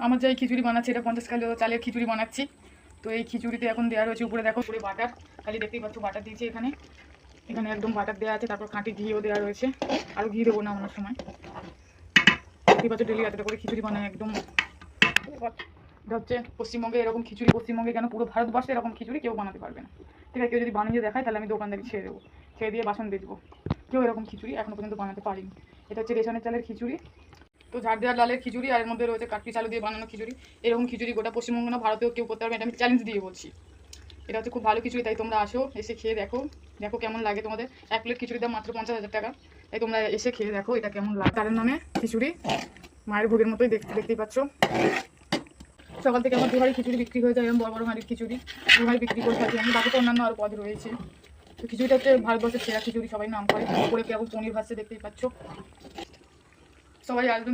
আমার যে খিচুড়ি বানাচ্ছি এটা 50 কিলো চালের খিচুড়ি বানাচ্ছি। তো এই খিচুড়িতে এখন দেওয়া রয়েছে উপরে, দেখো পুরো বাটার, খালি দেখতেই পাচ্ছ বাটার দিয়েছি এখানে একদম বাটার দেওয়া আছে। তারপর খাঁটি ঘিও দেওয়া রয়েছে, আর ঘি দেবো না আমার সময়। দেখতেই পাচ্ছ ডেলি এতটা করে খিচুড়ি বানায় একদম। এটা হচ্ছে পশ্চিমবঙ্গে এরকম খিচুড়ি, পশ্চিমবঙ্গে কেন পুরো ভারতবর্ষে এরকম খিচুড়ি কেউ বানাতে পারবে না। ঠিক আছে, কেউ যদি বানিয়ে দেখায় তাহলে আমি দোকানদারি ছেড়ে দেবো, ছেড়ে দিয়ে বাসন বেচবো। কেউ এরকম খিচুড়ি এখনো পর্যন্ত বানাতে পারিনি। এটা হচ্ছে রেশনের চালের খিচুড়ি, তো ঝাড় দেওয়ার লালের খিচুড়ি, আর এর মধ্যে রয়েছে কাটকি চালু দিয়ে বানানো খিচুড়ি। এরকম খিচুড়ি গোটা পশ্চিমবঙ্গ না ভারতেও কেউ করতে পারবে, এটা আমি চ্যালেঞ্জ দিয়ে বলছি। এটা হচ্ছে খুব ভালো খিচুড়ি, তাই তোমরা আসো, এসে খেয়ে দেখো, দেখো কেমন লাগে তোমাদের। 1 প্লেট খিচুড়ির দাম মাত্র 50,000 টাকা, তাই তোমরা এসে খেয়ে দেখো এটা কেমন লাগে। তার নামে খিচুড়ি, মায়ের ভোগের মতোই দেখতেই পাচ্ছ। সকাল থেকে আমার 2 হাঁড়ি খিচুড়ি বিক্রি হয়ে যায়, এরকম বড় বড় হাঁড়ির খিচুড়ি 2 হাঁড়ি বিক্রি করে থাকি আমি। বাকি তো অন্যান্য আরও পদ রয়েছে। তো খিচুড়িটা হচ্ছে ভারতবর্ষের সেরা খিচুড়ি, সবাই নাম করে। উপরে কেবল পনির ভাজছে দেখতেই পাচ্ছ। সবাই আসবেন।